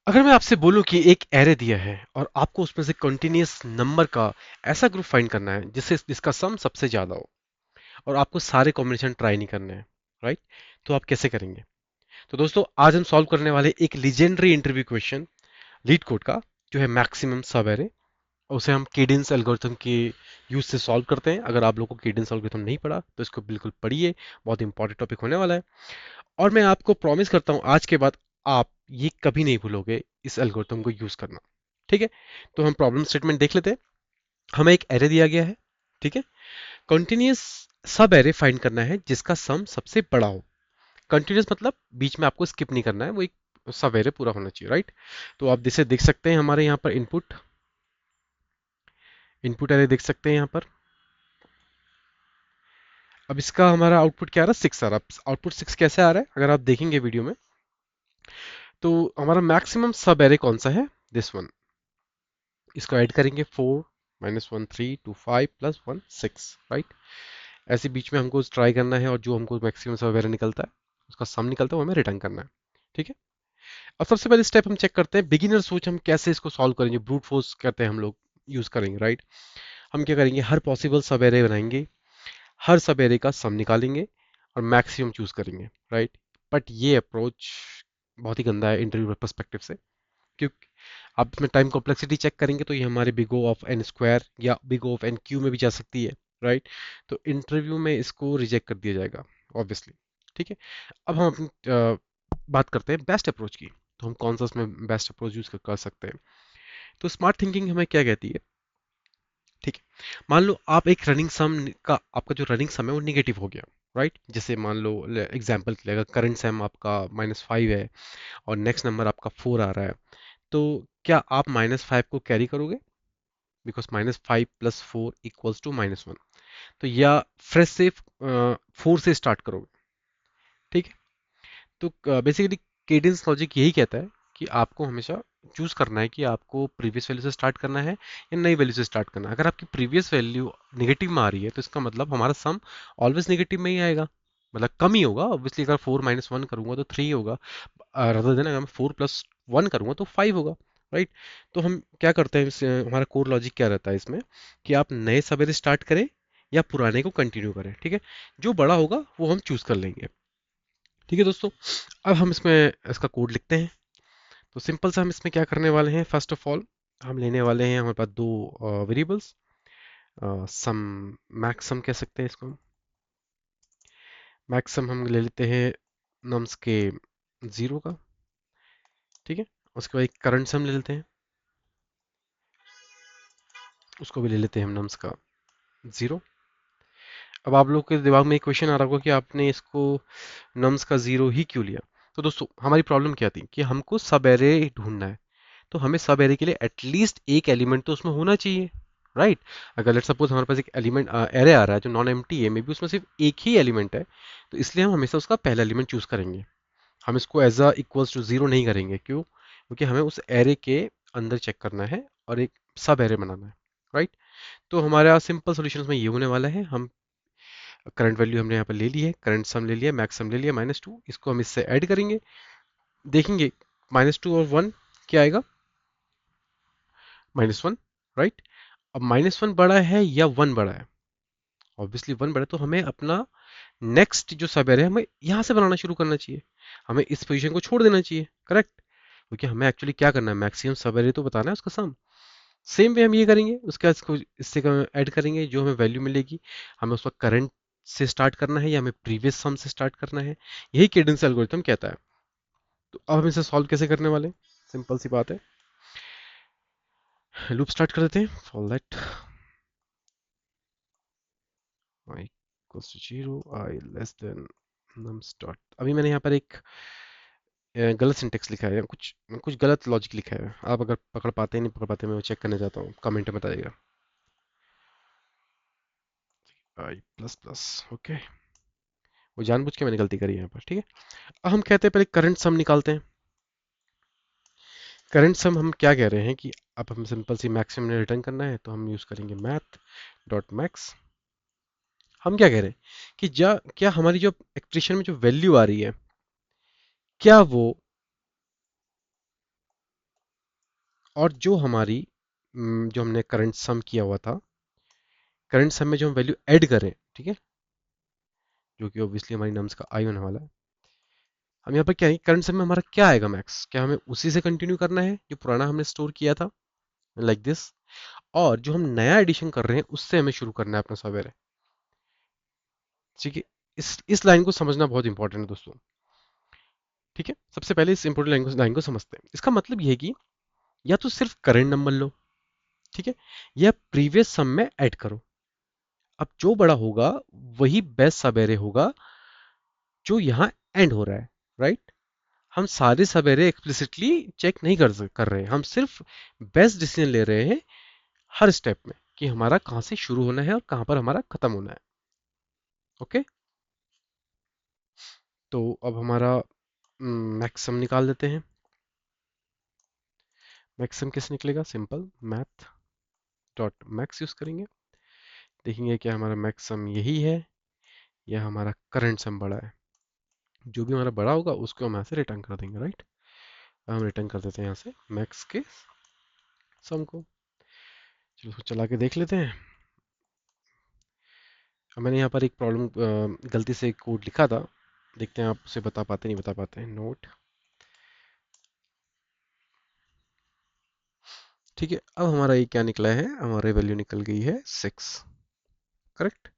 अगर मैं आपसे बोलूं कि एक एरे दिया है और आपको उसमें से कंटिन्यूअस नंबर का ऐसा ग्रुप फाइंड करना है जिसका सम सबसे ज्यादा हो और आपको सारे कॉम्बिनेशन ट्राई नहीं करने हैं, राइट? तो आप कैसे करेंगे? तो दोस्तों, आज हम सॉल्व करने वाले एक legendary interview question leet code का, जो है मैक्सिमम सब एरे। उसे हम केडेंस एल्गोरिथम के यूज से सॉल्व करते हैं। अगर आप लोगों को केडेंस एल्गोरिथम नहीं पढ़ा तो इसको बिल्कुल पढ़िए, बहुत इंपॉर्टेंट टॉपिक होने वाला है। और मैं आपको प्रॉमिस करता हूँ आज के बाद आप ये कभी नहीं भूलोगे इस एल्गोरिथम को यूज करना। ठीक है? तो हम प्रॉब्लम स्टेटमेंट देख लेते हैं। हमें एक एरे दिया गया है। ठीक है? कंटिन्यूअस सब एरे फाइंड करना है जिसका सम सबसे बड़ा हो। कंटिन्यूअस मतलब बीच में आपको स्किप नहीं करना है, वो एक सब एरे पूरा होना चाहिए, राइट? तो आप जैसे देख सकते हैं हमारे यहाँ पर इनपुट इनपुट एरे देख सकते हैं यहाँ पर। अब इसका हमारा आउटपुट क्या आ रहा है? 6 आ रहा है। आउटपुट 6 कैसे आ रहा है अगर आप देखेंगे वीडियो में? तो हमारा मैक्सिमम सब एरे कौन सा है? This one. इसको ऐड करेंगे 4 -1 3 2 5 +1 6, राइट? ऐसे बीच में हमको ट्राई करना है और जो हमको मैक्सिमम सब एरे निकलता है, उसका सम निकलता है, वो हमें रिटर्न करना है। ठीक है? अब सबसे पहले स्टेप हम चेक करते हैं बिगिनर सोच, हम कैसे इसको सॉल्व करेंगे। ब्रूट फोर्स कहते हैं हम लोग, यूज करेंगे, राइट? हम क्या करेंगे, हर पॉसिबल सब एरे बनाएंगे, हर सब एरे का सम निकालेंगे और मैक्सिमम चूज करेंगे, राइट? बट ये अप्रोच बहुत ही गंदा है इंटरव्यू पर्सपेक्टिव से, क्योंकि आप इसमें टाइम कॉम्प्लेक्सिटी चेक करेंगे तो ये हमारे big O of n square या big O of n cube में भी जा सकती है, राइट? तो इंटरव्यू में इसको रिजेक्ट कर दिया जाएगा, ऑब्वियसली। ठीक है? अब हम अपनी बात करते हैं बेस्ट अप्रोच की। तो हम कौन सा इसमें बेस्ट अप्रोच यूज कर सकते हैं? तो स्मार्ट थिंकिंग हमें क्या कहती है? ठीक है, मान लो आप एक रनिंग सम का, आपका जो रनिंग सम है वो निगेटिव हो गया, राइट? जैसे मान लो एग्जांपल के लिए, अगर करंट सम आपका -5 है और नेक्स्ट नंबर आपका 4 आ रहा है, तो क्या आप -5 को कैरी करोगे? बिकॉज -5 + 4 = -1। तो या फ्रेश से 4 से स्टार्ट करोगे? ठीक है? तो बेसिकली केडेंस लॉजिक यही कहता है कि आपको हमेशा चूज करना है कि आपको प्रीवियस वैल्यू से स्टार्ट करना है या नई वैल्यू से स्टार्ट करना है। अगर आपकी प्रीवियस वैल्यू नेगेटिव में आ रही है तो इसका मतलब हमारा सम ऑलवेज नेगेटिव में ही आएगा, मतलब कम ही होगा। ऑब्वियसली अगर 4 -1 करूंगा तो 3 होगा, रदर देन अगर मैं 4 + 1 करूंगा तो 5 होगा, राइट? तो हम क्या करते हैं हमारा कोर लॉजिक क्या रहता है इसमें, कि आप नए सवेरे स्टार्ट करें या पुराने को कंटिन्यू करें। ठीक है? जो बड़ा होगा वो हम चूज कर लेंगे। ठीक है दोस्तों, अब हम इसमें इसका कोड लिखते हैं। तो सिंपल से हम इसमें क्या करने वाले हैं, फर्स्ट ऑफ ऑल हम लेने वाले हैं, हमारे पास दो वेरिएबल्स, सम, मैक्सम कह सकते हैं इसको। मैक्सम हम ले लेते हैं नम्स के 0 का। ठीक है? उसके बाद एक करंट सम ले लेते हैं, उसको भी ले लेते हैं हम नम्स का 0। अब आप लोग के दिमाग में एक क्वेश्चन आ रहा होगा कि आपने इसको नम्स का 0 ही क्यों लिया? तो दोस्तों, हमारी प्रॉब्लम क्या थी कि हमको सब एरे ढूंढना है। तो हमें सब एरे के लिए एटलीस्ट एक एलिमेंट तो उसमें होना चाहिए, राइट? अगर लेट सपोज हमारे पास एक एलिमेंट एरे आ रहा है जो नॉन एम्प्टी है, मे बी उसमें सिर्फ एक ही एलिमेंट है, तो इसलिए हम हमेशा उसका पहला एलिमेंट चूज करेंगे। हम इसको एज अ इक्वल्स टू 0 नहीं करेंगे। क्यों? क्योंकि हमें उस एरे के अंदर चेक करना है और एक सब एरे बनाना है, राइट? तो हमारा सिंपल सोल्यूशन में ये होने वाला है। हम करंट वैल्यू हमने यहाँ पर ले ली है, करंट सम ले लिया, मैक्स सम ले लिया -2, इसको हम इससे ऐड करेंगे, देखेंगे -2 और 1 क्या आएगा? -1, राइट? अब -1 बड़ा है या 1 बड़ा है? ऑब्वियसली 1 बड़ा है, तो हमें अपना नेक्स्ट जो सब एरे है हमें यहाँ से बनाना शुरू करना चाहिए। हमें इस पोजीशन को छोड़ देना चाहिए, करेक्ट? क्योंकि हमें एक्चुअली क्या करना है, मैक्सिमम सब एरे तो बताना है उसका सम। सेम वे हम ये करेंगे, उसके बाद इसको इससे ऐड करेंगे, जो हमें वैल्यू मिलेगी हमें उसका करंट से स्टार्ट करना है या हमें प्रीवियस सम से स्टार्ट करना है। यही केडेंस एल्गोरिथम कहता है। तो अब हम इसे सॉल्व कैसे करने वाले हैं? सिंपल सी बात है, लूप स्टार्ट कर देते हैं। For that i equals to 0, I less than num start। अभी मैंने यहाँ पर एक गलत सिंटेक्स लिखा है, कुछ कुछ गलत लॉजिक लिखा है। आप अगर पकड़ पाते हैं नहीं पकड़ पाते, मैं वो चेक करना चाहता हूँ, कमेंट में बताइएगा। i प्लस प्लस, ओके, वो जानबूझ के मैंने गलती करी है यहाँ पर। ठीक है? अब हम कहते हैं पहले करंट सम निकालते हैं। करंट सम हम क्या कह रहे हैं कि अब हम सिंपल सी मैक्सिमम रिटर्न करना है, तो हम यूज करेंगे मैथ डॉट मैक्स। हम क्या कह रहे हैं कि क्या हमारी जो एक्सप्रेशन में जो वैल्यू आ रही है, क्या वो और जो हमारी जो हमने करंट सम किया हुआ था, करंट सम में जो हम वैल्यू ऐड करें, ठीक है, जो कि ऑब्वियसली हमारी नम्स का आई होने वाला है, हम यहाँ पर क्या है, करंट सम में हमारा क्या आएगा मैक्स, क्या हमें उसी से कंटिन्यू करना है जो पुराना हमने स्टोर किया था, लाइक दिस, और जो हम नया एडिशन कर रहे हैं उससे हमें शुरू करना है अपना सवेरे। ठीक है, इस लाइन को समझना बहुत इंपॉर्टेंट है दोस्तों। ठीक है, सबसे पहले इस इंपॉर्टेंट लाइन को समझते हैं। इसका मतलब ये है कि या तो सिर्फ करंट नंबर लो, ठीक है, या प्रीवियस सम में ऐड करो। अब जो बड़ा होगा वही बेस्ट सवेरे होगा जो यहाँ एंड हो रहा है, राइट। हम सारे सवेरे एक्सप्लिसिटली चेक नहीं कर रहे हैं, हम सिर्फ बेस्ट डिसीजन ले रहे हैं हर स्टेप में कि हमारा कहाँ से शुरू होना है और कहाँ पर हमारा खत्म होना है। ओके, तो अब हमारा मैक्सिमम निकाल देते हैं। मैक्सिमम कैसे निकलेगा, simple math dot max use करेंगे, देखेंगे क्या हमारा मैक्सिमम यही है या हमारा करंट सम बड़ा है। जो भी हमारा बड़ा होगा उसको हम यहाँ से रिटर्न कर देंगे, राइट। हम रिटर्न कर देते हैं यहाँ से मैक्स के सम को। चलो उसको चला के देख लेते हैं। अब मैंने यहाँ पर एक प्रॉब्लम गलती से कोड लिखा था, देखते हैं आप उसे बता पाते नहीं बता पाते हैं। नोट, ठीक है, अब हमारा ये क्या निकला है, हमारी वैल्यू निकल गई है 6, करेक्ट।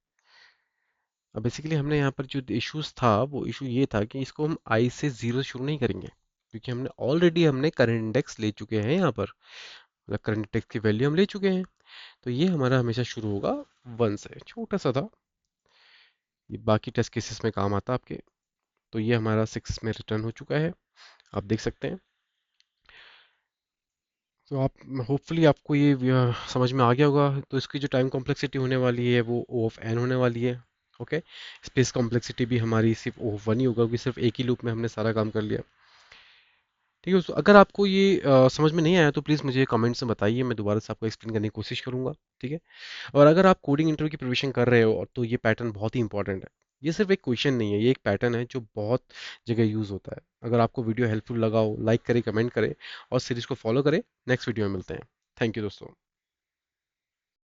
अब बेसिकली हमने यहाँ पर जो इश्यूज था वो इशू ये था कि इसको हम आई से 0 शुरू नहीं करेंगे, क्योंकि हमने करंट इंडेक्स ले चुके हैं यहाँ पर, मतलब करंट इंडेक्स की वैल्यू हम ले चुके हैं। तो ये हमारा हमेशा शुरू होगा 1 से, छोटा सा था, ये बाकी टेस्ट केसेस में काम आता आपके। तो ये हमारा 6 में रिटर्न हो चुका है, आप देख सकते हैं। तो आप, होपफुली आपको ये समझ में आ गया होगा। तो इसकी जो टाइम कॉम्प्लेक्सिटी होने वाली है वो O ऑफ n होने वाली है। ओके, स्पेस कॉम्प्लेक्सिटी भी हमारी सिर्फ O ऑफ 1 ही होगा, क्योंकि सिर्फ एक ही लूप में हमने सारा काम कर लिया। ठीक है दोस्तों, अगर आपको ये समझ में नहीं आया तो प्लीज़ मुझे कमेंट्स में बताइए, मैं दोबारा से आपको एक्सप्लेन करने की कोशिश करूंगा। ठीक है, और अगर आप कोडिंग इंटरव्यू की प्रिपरेशन कर रहे हो तो ये पैटर्न बहुत ही इंपॉर्टेंट है। ये सिर्फ एक क्वेश्चन नहीं है, ये एक पैटर्न है जो बहुत जगह यूज़ होता है। अगर आपको वीडियो हेल्पफुल लगा हो, लाइक करें, कमेंट करें और सीरीज को फॉलो करें। नेक्स्ट वीडियो में मिलते हैं। थैंक यू दोस्तों।